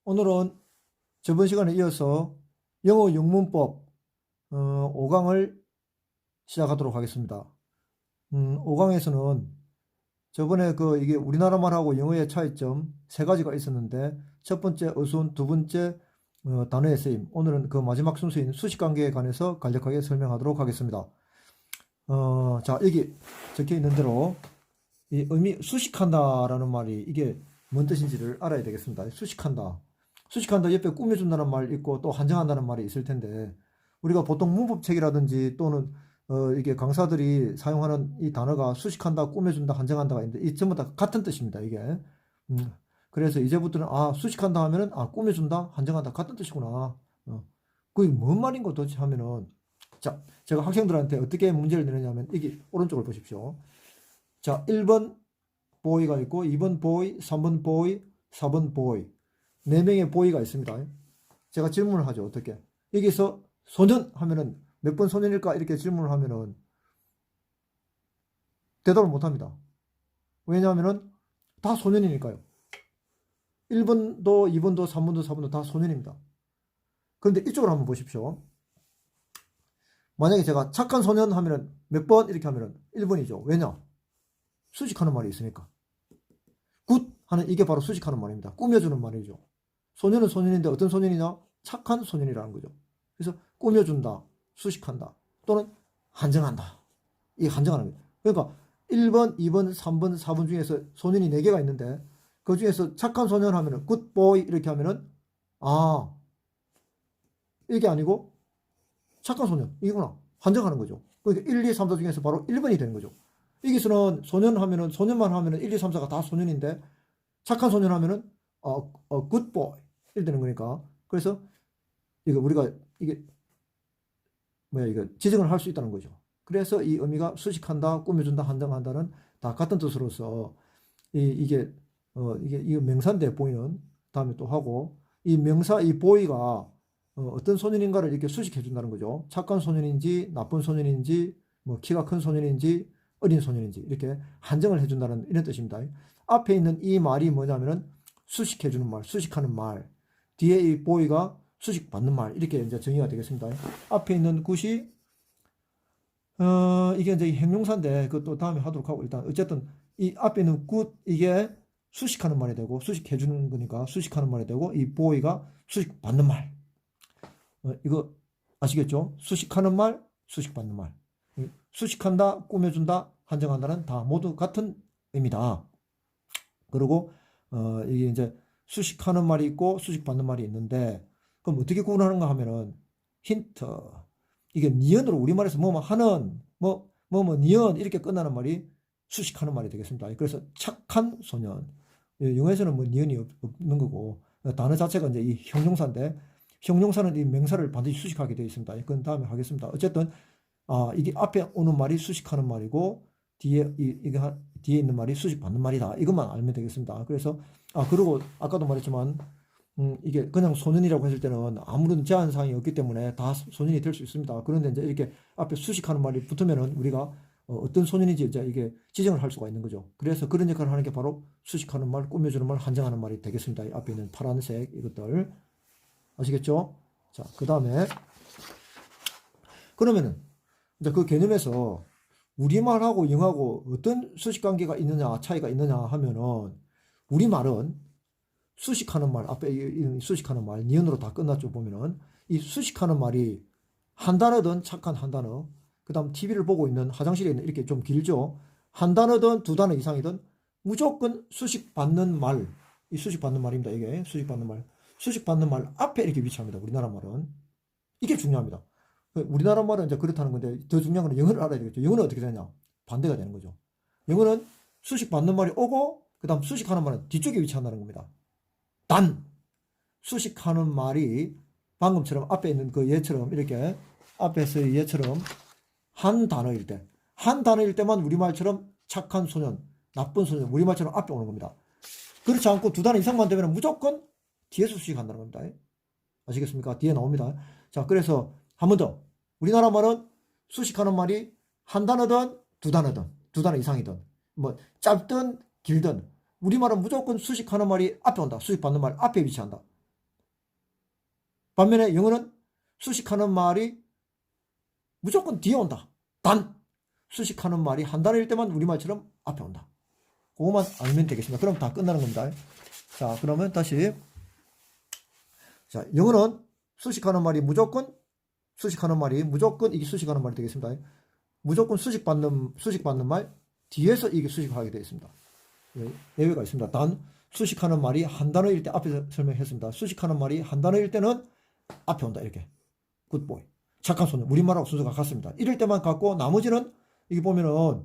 오늘은 저번 시간에 이어서 영어 영문법 5강을 시작하도록 하겠습니다. 5강에서는 저번에 이게 우리나라 말하고 영어의 차이점 세 가지가 있었는데, 첫 번째 어순, 두 번째 단어의 쓰임, 오늘은 그 마지막 순서인 수식관계에 관해서 간략하게 설명하도록 하겠습니다. 자, 여기 적혀 있는 대로 이 의미 수식한다라는 말이 이게 뭔 뜻인지를 알아야 되겠습니다. 수식한다 옆에 꾸며준다는 말 있고 또 한정한다는 말이 있을 텐데, 우리가 보통 문법책이라든지 또는 이게 강사들이 사용하는 이 단어가 수식한다, 꾸며준다, 한정한다가 있는데, 이 전부 다 같은 뜻입니다, 이게. 그래서 이제부터는 수식한다 하면은 꾸며준다, 한정한다 같은 뜻이구나. 그게 뭔 말인 거 도대체 하면은, 자, 제가 학생들한테 어떻게 문제를 내느냐면, 이게 오른쪽을 보십시오. 자, 1번 보이가 있고 2번 보이, 3번 보이, 4번 보이, 4명의 보이가 있습니다. 제가 질문을 하죠. 어떻게? 여기서 소년 하면은 몇 번 소년일까? 이렇게 질문을 하면은 대답을 못 합니다. 왜냐하면은 다 소년이니까요. 1번도 2번도 3번도 4번도 다 소년입니다. 그런데 이쪽으로 한번 보십시오. 만약에 제가 착한 소년 하면은 몇 번 이렇게 하면은 1번이죠. 왜냐? 수식하는 말이 있으니까. 굿 하는 이게 바로 수식하는 말입니다. 꾸며주는 말이죠. 소년은 소년인데 어떤 소년이냐? 착한 소년이라는 거죠. 그래서 꾸며준다, 수식한다, 또는 한정한다. 이 한정하는 거예요. 그러니까 1번, 2번, 3번, 4번 중에서 소년이 4개가 있는데, 그 중에서 착한 소년 하면은 굿보이 이렇게 하면은 이게 아니고 착한 소년 이구나. 한정하는 거죠. 그러니까 1, 2, 3, 4 중에서 바로 1번이 되는 거죠. 여기서는 소년만 하면은 1, 2, 3, 4가 다 소년인데, 착한 소년 하면은 굿보이 이렇게 되는 거니까. 그래서 이거 우리가 이게 이거 지정을 할 수 있다는 거죠. 그래서 이 의미가 수식한다, 꾸며준다, 한정한다는 다 같은 뜻으로서 이게 명사인데 보이는 다음에 또 하고, 이 명사 이 보이가 어떤 소년인가를 이렇게 수식해 준다는 거죠. 착한 소년인지 나쁜 소년인지 뭐 키가 큰 소년인지 어린 소년인지 이렇게 한정을 해준다는 이런 뜻입니다. 앞에 있는 이 말이 뭐냐면은 수식해 주는 말, 수식하는 말, 뒤에 이 보이가 수식받는 말, 이렇게 이제 정의가 되겠습니다. 앞에 있는 굿이 이게 이제 형용사인데 그것도 다음에 하도록 하고, 일단 어쨌든 이 앞에 있는 굿 이게 수식하는 말이 되고, 수식해 주는 거니까 수식하는 말이 되고, 이 보이가 수식받는 말. 이거 아시겠죠? 수식하는 말, 수식받는 말. 수식한다, 꾸며준다, 한정한다는 다 모두 같은 의미다. 그리고 이게 이제 수식하는 말이 있고 수식받는 말이 있는데, 그럼 어떻게 구분하는가 하면은 힌트. 이게 니은으로 우리말에서 뭐뭐 하는 니은 이렇게 끝나는 말이 수식하는 말이 되겠습니다. 그래서 착한 소년. 영어에서는 뭐 니은이 없는 거고, 단어 자체가 이제 이 형용사인데, 형용사는 이 명사를 반드시 수식하게 되어 있습니다. 그건 다음에 하겠습니다. 어쨌든 이게 앞에 오는 말이 수식하는 말이고, 뒤에 뒤에 있는 말이 수식받는 말이다. 이것만 알면 되겠습니다. 그래서 그리고 아까도 말했지만 이게 그냥 소년이라고 했을 때는 아무런 제한 사항이 없기 때문에 다 소년이 될 수 있습니다. 그런데 이제 이렇게 앞에 수식하는 말이 붙으면은 우리가 어떤 소년인지 이제 이게 지정을 할 수가 있는 거죠. 그래서 그런 역할을 하는 게 바로 수식하는 말, 꾸며주는 말, 한정하는 말이 되겠습니다. 이 앞에 있는 파란색 이것들 아시겠죠? 자, 그 다음에 그러면은 이제 그 개념에서 우리말하고 영어하고 어떤 수식관계가 있느냐, 차이가 있느냐 하면은, 우리말은 수식하는 말, 앞에 이 수식하는 말, 니은으로 다 끝났죠, 보면은. 이 수식하는 말이 한 단어든 착한 한 단어, 그 다음 TV를 보고 있는, 화장실에 있는, 이렇게 좀 길죠. 한 단어든 두 단어 이상이든 무조건 수식받는 말, 이 수식받는 말입니다, 이게. 수식받는 말. 수식받는 말 앞에 이렇게 위치합니다, 우리나라 말은. 이게 중요합니다. 우리나라 말은 이제 그렇다는 건데, 더 중요한 건 영어를 알아야 되겠죠. 영어는 어떻게 되냐? 반대가 되는 거죠. 영어는 수식받는 말이 오고, 그 다음 수식하는 말은 뒤쪽에 위치한다는 겁니다. 단, 수식하는 말이 방금처럼 앞에 있는 그 예처럼, 이렇게 앞에서의 예처럼 한 단어일 때만 우리말처럼 착한 소년, 나쁜 소년, 우리말처럼 앞에 오는 겁니다. 그렇지 않고 두 단어 이상만 되면 무조건 뒤에서 수식한다는 겁니다. 아시겠습니까? 뒤에 나옵니다. 자, 그래서 한 번 더. 우리나라 말은 수식하는 말이 한 단어든 두 단어든 두 단어 이상이든 뭐 짧든 길든 우리말은 무조건 수식하는 말이 앞에 온다. 수식받는 말 앞에 위치한다. 반면에 영어는 수식하는 말이 무조건 뒤에 온다. 단 수식하는 말이 한 단어일 때만 우리말처럼 앞에 온다. 그거만 알면 되겠습니다. 그럼 다 끝나는 겁니다. 자, 그러면 다시. 자, 영어는 수식하는 말이 무조건 이게 수식하는 말이 되겠습니다. 무조건 수식받는 말 뒤에서 이게 수식하게 되어 있습니다. 예외가 있습니다. 단 수식하는 말이 한 단어일 때 앞에서 설명했습니다. 수식하는 말이 한 단어일 때는 앞에 온다. 이렇게. 굿보이. 착한 소년. 우리말하고 순서가 같습니다. 이럴 때만 같고 나머지는 이게 보면은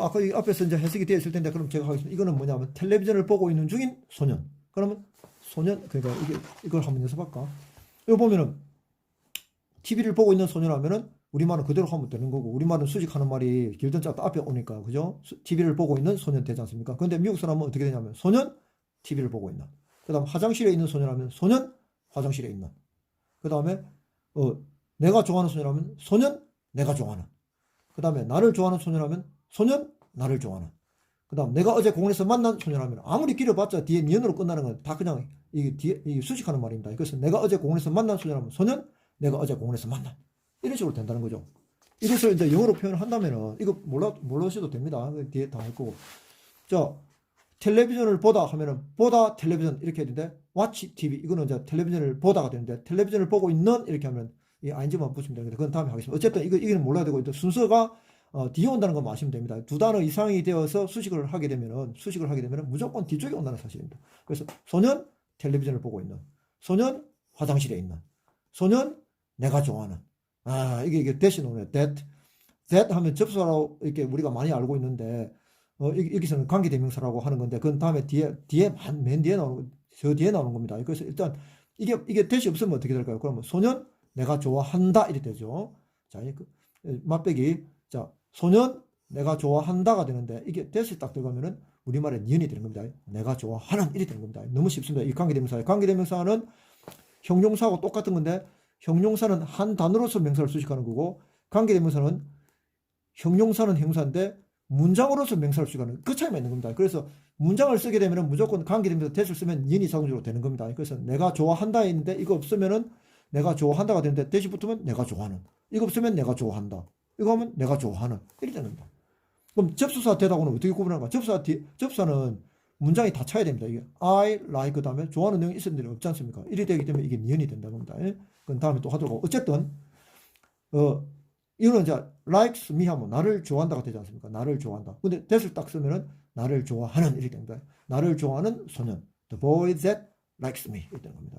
아까 이 앞에서 이제 해석이 되어 있을 텐데 그럼 제가 하겠습니다. 이거는 뭐냐면 텔레비전을 보고 있는 중인 소년. 그러면 소년 그러니까 이걸 한번 연습할까? 이거 보면은 TV를 보고 있는 소년하면은 우리말은 그대로 하면 되는 거고 우리말은 수식하는 말이 길든 짧든 앞에 오니까 그죠? TV를 보고 있는 소년 되지 않습니까? 근데 미국 사람은 어떻게 되냐면 소년 TV를 보고 있는. 그다음 화장실에 있는 소년하면 소년 화장실에 있는. 그다음에 내가 좋아하는 소년하면 소년 내가 좋아하는. 그다음에 나를 좋아하는 소년하면 소년 나를 좋아하는. 그다음 내가 어제 공원에서 만난 소년하면 아무리 길어봤자 뒤에 니은으로 끝나는 건 다 그냥 이게 수식하는 말입니다. 그래서 내가 어제 공원에서 만난 소년하면 소년 내가 어제 공원에서 만난. 이런 식으로 된다는 거죠. 이것을 이제 영어로 표현을 한다면은 이거 몰라셔도 됩니다. 뒤에 다 할 거고. 자, 텔레비전을 보다 하면은 보다 텔레비전 이렇게 해야 되는데 watch TV 이거는 이제 텔레비전을 보다가 되는데 텔레비전을 보고 있는 이렇게 하면 이 ing만 붙이면 되는데 그건 다음에 하겠습니다. 어쨌든 이거는 몰라야 되고 순서가 뒤에 온다는 것만 아시면 됩니다. 두 단어 이상이 되어서 수식을 하게 되면은 무조건 뒤쪽에 온다는 사실입니다. 그래서 소년 텔레비전을 보고 있는, 소년 화장실에 있는, 소년 내가 좋아하는. 이게 대신 오네. that 하면 접수하라고 이렇게 우리가 많이 알고 있는데 여기서는 관계대명사라고 하는 건데 그건 다음에 맨 뒤에 나오는 저 뒤에 나오는 겁니다. 그래서 일단 이게 대시 없으면 어떻게 될까요? 그러면 소년 내가 좋아한다 이렇게 되죠. 자, 맛배기. 자, 소년 내가 좋아한다가 되는데 이게 대시 딱 들어가면은 우리말에 니은이 되는 겁니다. 내가 좋아하는 이렇게 되는 겁니다. 너무 쉽습니다. 이 관계대명사는 형용사하고 똑같은 건데 형용사는 한 단어로서 명사를 수식하는 거고 관계대명사는 형용사는 형사인데 문장으로서 명사를 수식하는 그 차이만 있는 겁니다. 그래서 문장을 쓰게 되면 무조건 관계대명사 대시를 쓰면 니은이 자동적으로 되는 겁니다. 그래서 내가 좋아한다 했는데 이거 없으면은 내가 좋아한다가 되는데 대시 붙으면 내가 좋아하는. 이거 없으면 내가 좋아한다. 이거 하면 내가 좋아하는. 이렇게 되는 겁니다. 그럼 접수사 대다고는 어떻게 구분하는가? 접수사는 문장이 다 차야 됩니다. 이게 I like 그 다음에 좋아하는 내용이 있을 일이 없지 않습니까? 이래 되기 때문에 이게 니은이 된다는 겁니다. 그건 다음에 또 하도록 하고. 어쨌든 이거는 이제 likes me 하면 나를 좋아한다가 되지 않습니까? 나를 좋아한다. 근데 that을 딱 쓰면은 나를 좋아하는 이렇게 됩니다. 나를 좋아하는 소년. The boy that likes me 이렇게 되는 겁니다.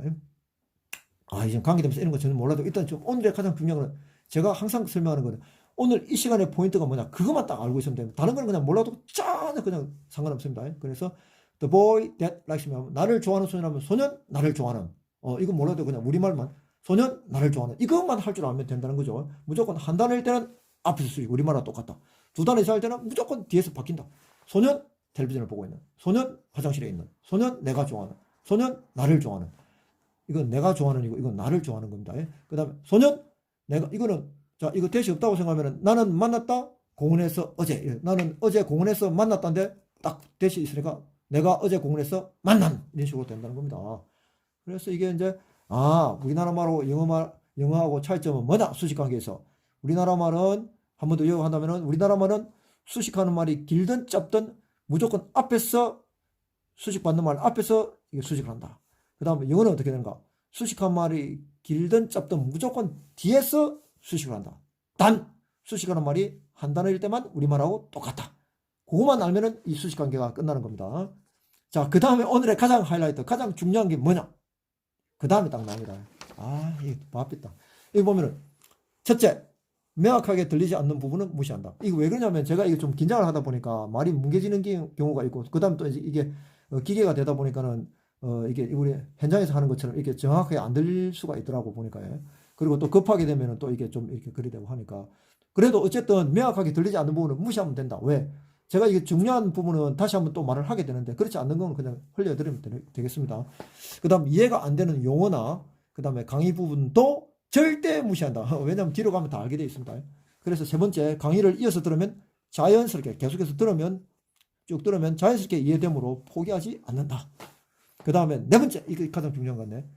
이제 관계되면서 이런 거 저는 몰라도 일단 좀 오늘의 가장 중요한 건 제가 항상 설명하는 거는 오늘 이 시간의 포인트가 뭐냐 그것만 딱 알고 있으면 됩니다. 다른 건 그냥 몰라도 전혀 그냥 상관없습니다. 그래서 the boy that likes me 하면 나를 좋아하는 소년 하면 소년 나를 좋아하는. 이거 몰라도 그냥 우리말만 소년 나를 좋아하는 이것만 할 줄 알면 된다는 거죠. 무조건 한 단어일 때는 앞에서 쓰이고 우리말과 똑같다. 두 단어 이상 할 때는 무조건 뒤에서 바뀐다. 소년 텔레비전을 보고 있는, 소년 화장실에 있는, 소년 내가 좋아하는, 소년 나를 좋아하는. 이건 내가 좋아하는 이고 이건 나를 좋아하는 겁니다. 그 다음에 소년 내가 이거는 자 이거 대시 없다고 생각하면 나는 만났다 공원에서 어제 나는 어제 공원에서 만났다인데 딱 대시 있으니까 내가 어제 공원에서 만난 이런 식으로 된다는 겁니다. 그래서 이게 이제 우리나라 말하고 영어하고 차이점은 뭐냐? 수식관계에서 우리나라 말은 한 번 더 요약한다면은 우리나라 말은 수식하는 말이 길든 짧든 무조건 앞에서 수식받는 말 앞에서 이게 수식을 한다. 그 다음에 영어는 어떻게 되는가? 수식한 말이 길든 짧든 무조건 뒤에서 수식을 한다. 단 수식하는 말이 한 단어일 때만 우리말하고 똑같다. 그것만 알면은 이 수식 관계가 끝나는 겁니다. 자, 그 다음에 오늘의 가장 하이라이트, 가장 중요한 게 뭐냐? 그 다음에 딱 나옵니다. 이게 바삐다. 여기 보면은 첫째, 명확하게 들리지 않는 부분은 무시한다. 이거 왜 그러냐면 제가 이거 좀 긴장을 하다 보니까 말이 뭉개지는 경우가 있고, 그 다음 또 이게 기계가 되다 보니까는 이게 우리 현장에서 하는 것처럼 이렇게 정확하게 안 들릴 수가 있더라고 보니까. 그리고 또 급하게 되면은 또 이게 좀 이렇게 그리 되고 하니까. 그래도 어쨌든 명확하게 들리지 않는 부분은 무시하면 된다. 왜? 제가 이게 중요한 부분은 다시 한번 또 말을 하게 되는데 그렇지 않는 건 그냥 흘려드리면 되겠습니다. 그 다음 이해가 안 되는 용어나 그 다음에 강의 부분도 절대 무시한다. 왜냐하면 뒤로 가면 다 알게 되어 있습니다. 그래서 세 번째, 강의를 이어서 들으면 자연스럽게 계속해서 쭉 들으면 자연스럽게 이해되므로 포기하지 않는다. 그 다음에 네 번째, 이게 가장 중요한 건데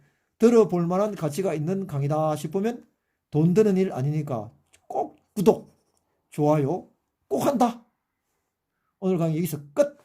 들어볼 만한 가치가 있는 강의다 싶으면 돈 드는 일 아니니까 꼭 구독, 좋아요 꼭 한다. 오늘 강의 여기서 끝.